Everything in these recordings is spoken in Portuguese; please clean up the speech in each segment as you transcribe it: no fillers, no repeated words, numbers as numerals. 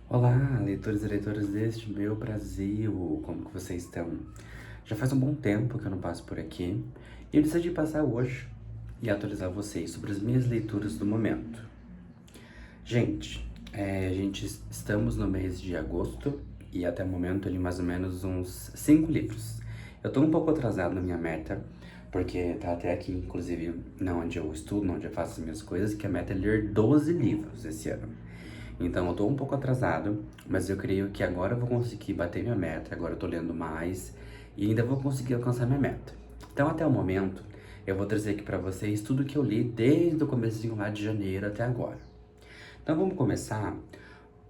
Olá, leitores e leitoras deste meu Brasil, como que vocês estão? Já faz um bom tempo que eu não passo por aqui e eu decidi passar hoje e atualizar vocês sobre as minhas leituras do momento. Gente, estamos no mês de agosto e até o momento eu li mais ou menos uns 5 livros. Eu tô um pouco atrasado na minha meta, porque tá até aqui, inclusive, na onde eu estudo, onde eu faço as minhas coisas, que a meta é ler 12 livros esse ano. Então eu tô um pouco atrasado, mas eu creio que agora eu vou conseguir bater minha meta, agora eu tô lendo mais e ainda vou conseguir alcançar minha meta. Então até o momento, eu vou trazer aqui pra vocês tudo que eu li desde o comecinho lá de janeiro até agora. Então vamos começar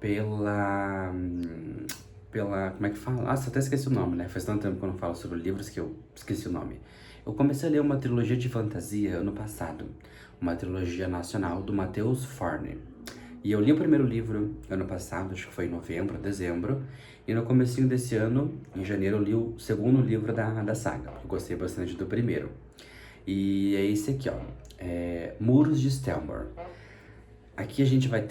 pela... como é que fala? Nossa, eu até esqueci o nome, né? Faz tanto tempo que eu não falo sobre livros que eu esqueci o nome. Eu comecei a ler uma trilogia de fantasia ano passado, uma trilogia nacional do Matheus Forne. E eu li o primeiro livro ano passado, acho que foi em novembro, dezembro, e no comecinho desse ano, em janeiro, eu li o segundo livro da saga. Eu gostei bastante do primeiro. E é esse aqui, ó, Muros de Stelmore. Aqui a gente vai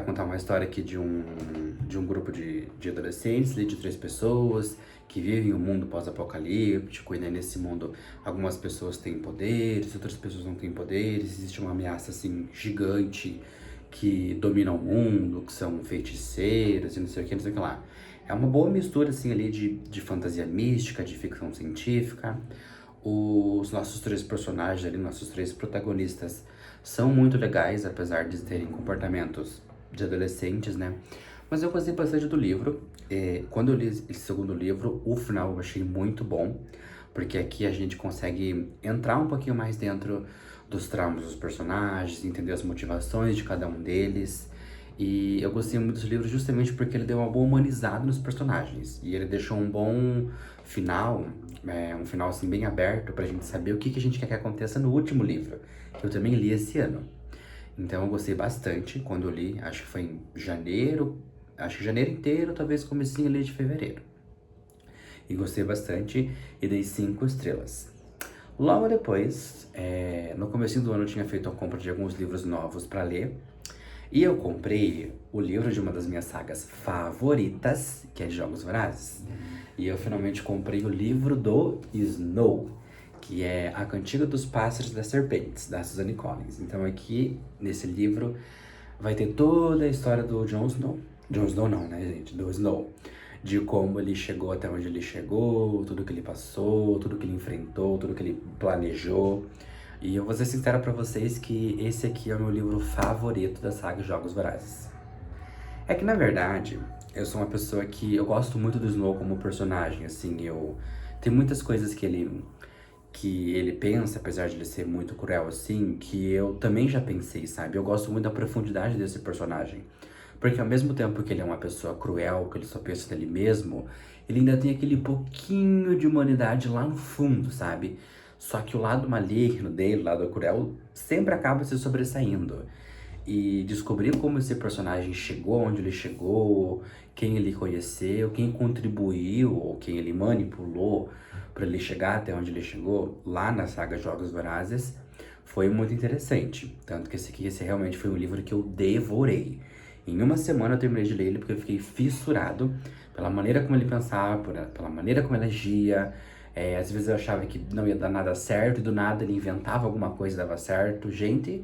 contar uma história aqui de um grupo de adolescentes, de 3 pessoas, que vivem um mundo pós-apocalíptico, e daí nesse mundo algumas pessoas têm poderes, outras pessoas não têm poderes, existe uma ameaça assim gigante que domina o mundo, que são feiticeiros e não sei o que, não sei o que lá. É uma boa mistura assim ali de fantasia mística, de ficção científica. Os nossos 3 personagens ali, nossos 3 protagonistas, são muito legais, apesar de terem comportamentos de adolescentes, né? Mas eu gostei bastante do livro. Quando eu li esse segundo livro, o final eu achei muito bom, porque aqui a gente consegue entrar um pouquinho mais dentro dos traumas dos personagens, entender as motivações de cada um deles. E eu gostei muito dos livros justamente porque ele deu uma boa humanizada nos personagens. E ele deixou um bom final, um final assim bem aberto pra gente saber o que a gente quer que aconteça no último livro, que eu também li esse ano. Então eu gostei bastante quando eu li, acho que foi em janeiro, acho que janeiro inteiro, talvez comecinho ali de fevereiro. E gostei bastante e dei 5 estrelas. Logo depois, no comecinho do ano eu tinha feito a compra de alguns livros novos para ler. E eu comprei o livro de uma das minhas sagas favoritas, que é de Jogos Vorazes. E eu finalmente comprei o livro do Snow, que é A Cantiga dos Pássaros e das Serpentes, da Suzanne Collins. Então aqui, nesse livro, vai ter toda a história do Jon Snow. Jon Snow não, né, gente? Do Snow. De como ele chegou até onde ele chegou, tudo que ele passou, tudo que ele enfrentou, tudo que ele planejou. E eu vou ser sincero pra vocês que esse aqui é o meu livro favorito da saga Jogos Vorazes. É que, na verdade, eu sou uma pessoa que eu gosto muito do Snow como personagem, assim, tem muitas coisas que ele pensa, apesar de ele ser muito cruel, assim, que eu também já pensei, sabe? Eu gosto muito da profundidade desse personagem. Porque ao mesmo tempo que ele é uma pessoa cruel, que ele só pensa nele mesmo, ele ainda tem aquele pouquinho de humanidade lá no fundo, sabe? Só que o lado maligno dele, o lado cruel, sempre acaba se sobressaindo. E descobrir como esse personagem chegou onde ele chegou, quem ele conheceu, quem contribuiu ou quem ele manipulou para ele chegar até onde ele chegou, lá na saga Jogos Vorazes, foi muito interessante. Tanto que esse realmente foi um livro que eu devorei. Em uma semana eu terminei de ler ele porque eu fiquei fissurado pela maneira como ele pensava, pela maneira como ele agia. Às vezes eu achava que não ia dar nada certo e do nada ele inventava alguma coisa e dava certo. Gente,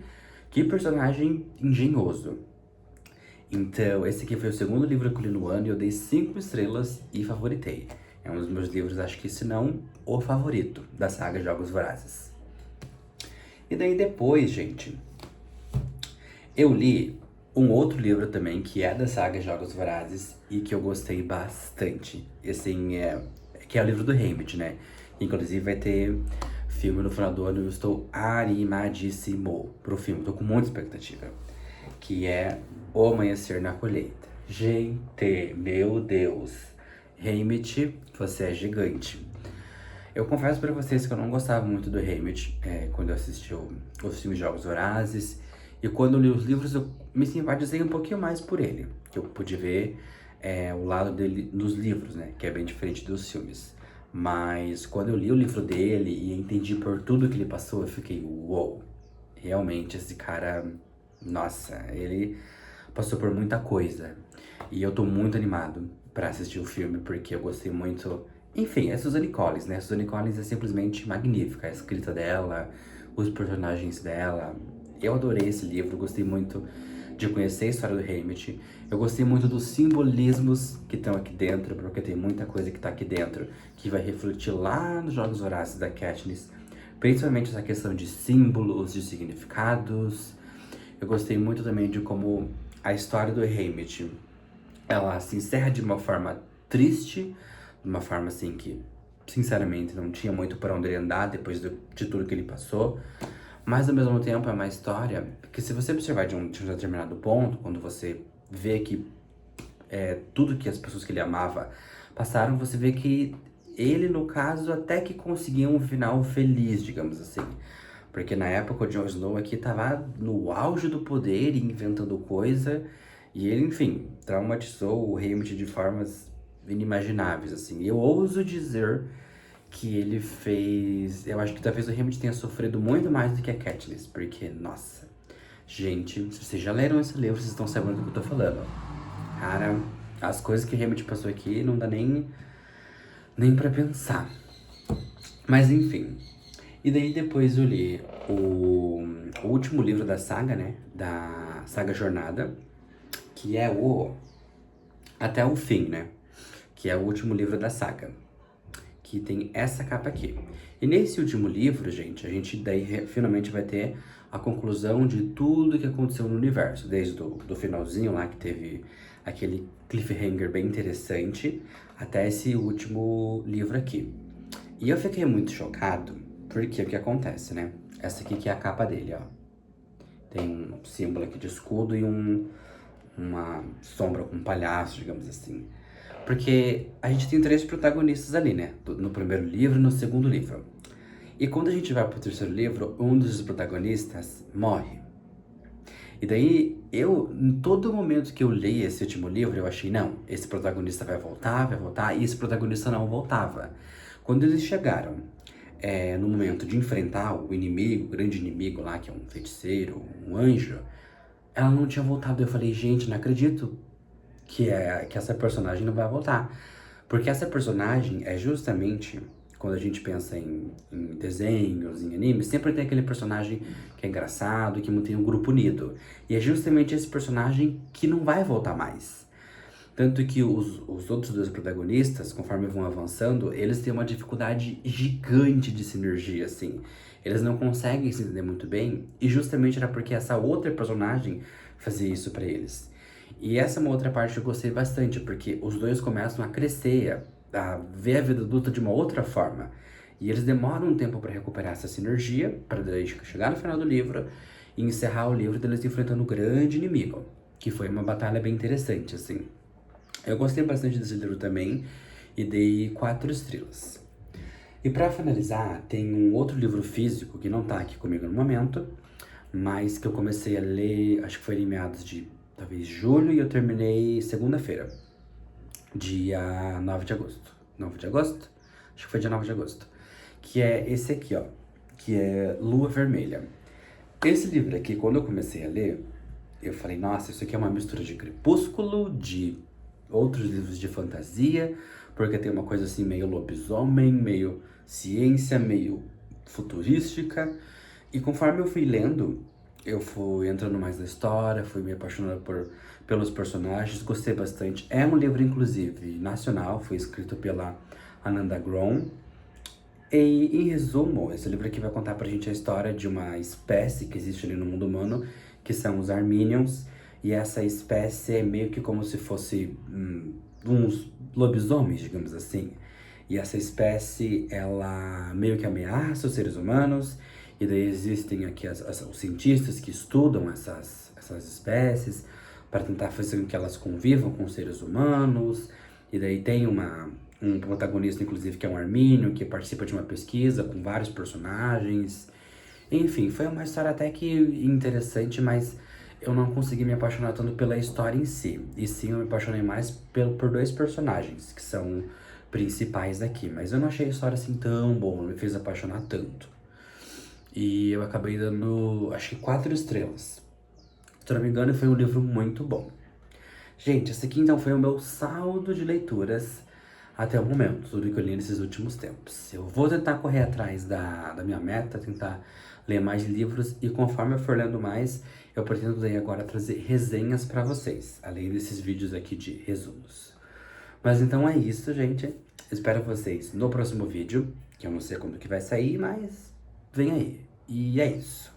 que personagem engenhoso. Então, esse aqui foi o segundo livro que eu li no ano e eu dei 5 estrelas e favoritei. É um dos meus livros, acho que se não o favorito da saga Jogos Vorazes. E daí depois, gente, eu li um outro livro também que é da saga Jogos Vorazes e que eu gostei bastante. E assim, que é o livro do Haymitch, né? Inclusive vai ter filme no final do ano e eu estou animadíssimo pro filme. Tô com muita expectativa. Que é O Amanhecer na Colheita. Gente, meu Deus. Haymitch, você é gigante. Eu confesso pra vocês que eu não gostava muito do Haymitch quando eu assisti os filmes Jogos Vorazes. E quando eu li os livros, eu me simpatizei um pouquinho mais por ele. Que eu pude ver o lado dele nos livros, né? Que é bem diferente dos filmes. Mas quando eu li o livro dele e entendi por tudo que ele passou, eu fiquei, uou. Realmente, esse cara, nossa, ele passou por muita coisa. E eu tô muito animado pra assistir o filme, porque eu gostei muito. Enfim, é Suzanne Collins, né? Suzanne Collins é simplesmente magnífica. A escrita dela, os personagens dela. Eu adorei esse livro, gostei muito de conhecer a história do Haymitch. Eu gostei muito dos simbolismos que estão aqui dentro, porque tem muita coisa que tá aqui dentro que vai refletir lá nos Jogos Vorazes da Katniss. Principalmente essa questão de símbolos, de significados. Eu gostei muito também de como a história do Haymitch, ela se encerra de uma forma triste, de uma forma assim que, sinceramente, não tinha muito para onde ele andar depois de tudo que ele passou. Mas ao mesmo tempo é uma história que, se você observar de um determinado ponto, quando você vê que tudo que as pessoas que ele amava passaram, você vê que ele, no caso, até que conseguiu um final feliz, digamos assim. Porque na época o Jon Snow aqui tava no auge do poder e inventando coisa. E ele, enfim, traumatizou o Haymitch de formas inimagináveis, assim. Eu ouso dizer que ele fez... Eu acho que talvez o Haymitch tenha sofrido muito mais do que a Katniss. Porque, nossa... Gente, se vocês já leram esse livro, vocês estão sabendo do que eu tô falando. Cara, as coisas que o Haymitch passou aqui não dá nem pra pensar. Mas, enfim... E daí depois eu li o último livro da saga, né? Da saga Jornada, que é o Até o Fim, né? Que é o último livro da saga, que tem essa capa aqui. E nesse último livro, gente, a gente daí finalmente vai ter a conclusão de tudo que aconteceu no universo, desde do finalzinho lá, que teve aquele cliffhanger bem interessante, até esse último livro aqui. E eu fiquei muito chocado, porque o que acontece, né? Essa aqui que é a capa dele, ó. Tem um símbolo aqui de escudo e uma sombra com um palhaço, digamos assim. Porque a gente tem 3 protagonistas ali, né? No primeiro livro e no segundo livro. E quando a gente vai pro terceiro livro, um dos protagonistas morre. E daí, em todo momento que eu li esse último livro, eu achei, não, esse protagonista vai voltar, e esse protagonista não voltava. Quando eles chegaram no momento de enfrentar o inimigo, o grande inimigo lá, que é um feiticeiro, um anjo, ela não tinha voltado. Eu falei, gente, não acredito que essa personagem não vai voltar. Porque essa personagem é justamente, quando a gente pensa em desenhos, em animes, sempre tem aquele personagem que é engraçado, que mantém um grupo unido. E é justamente esse personagem que não vai voltar mais. Tanto que os outros 2 protagonistas, conforme vão avançando, eles têm uma dificuldade gigante de sinergia, assim. Eles não conseguem se entender muito bem, e justamente era porque essa outra personagem fazia isso pra eles. E essa é uma outra parte que eu gostei bastante, porque os 2 começam a crescer, a ver a vida adulta de uma outra forma. E eles demoram um tempo pra recuperar essa sinergia, para chegar no final do livro e encerrar o livro deles enfrentando o grande inimigo, que foi uma batalha bem interessante, assim. Eu gostei bastante desse livro também e dei 4 estrelas. E pra finalizar, tem um outro livro físico que não tá aqui comigo no momento, mas que eu comecei a ler, acho que foi em meados de talvez julho, e eu terminei segunda-feira, dia 9 de agosto. 9 de agosto? Acho que foi dia 9 de agosto. Que é esse aqui, ó, que é Lua Vermelha. Esse livro aqui, quando eu comecei a ler, eu falei, nossa, isso aqui é uma mistura de Crepúsculo, de outros livros de fantasia, porque tem uma coisa assim meio lobisomem, meio ciência, meio futurística. E conforme eu fui lendo, eu fui entrando mais na história, fui me apaixonando pelos personagens, gostei bastante. É um livro, inclusive, nacional, foi escrito pela Ananda Grom. E, em resumo, esse livro aqui vai contar pra gente a história de uma espécie que existe ali no mundo humano, que são os Arminions. E essa espécie é meio que como se fosse uns lobisomens, digamos assim. E essa espécie, ela meio que ameaça os seres humanos. E daí existem aqui os cientistas que estudam essas espécies para tentar fazer com que elas convivam com os seres humanos. E daí tem um protagonista, inclusive, que é um armínio, que participa de uma pesquisa com vários personagens. Enfim, foi uma história até que interessante, mas eu não consegui me apaixonar tanto pela história em si. E sim, eu me apaixonei mais por 2 personagens, que são principais aqui. Mas eu não achei a história assim tão boa, não me fez apaixonar tanto. E eu acabei dando, acho que 4 estrelas. Se eu não me engano, foi um livro muito bom. Gente, esse aqui então foi o meu saldo de leituras até o momento, tudo que eu li nesses últimos tempos. Eu vou tentar correr atrás da minha meta, tentar ler mais livros e conforme eu for lendo mais, eu pretendo daí agora trazer resenhas pra vocês, além desses vídeos aqui de resumos. Mas então é isso, gente. Espero vocês no próximo vídeo, que eu não sei quando que vai sair, mas vem aí. E é isso.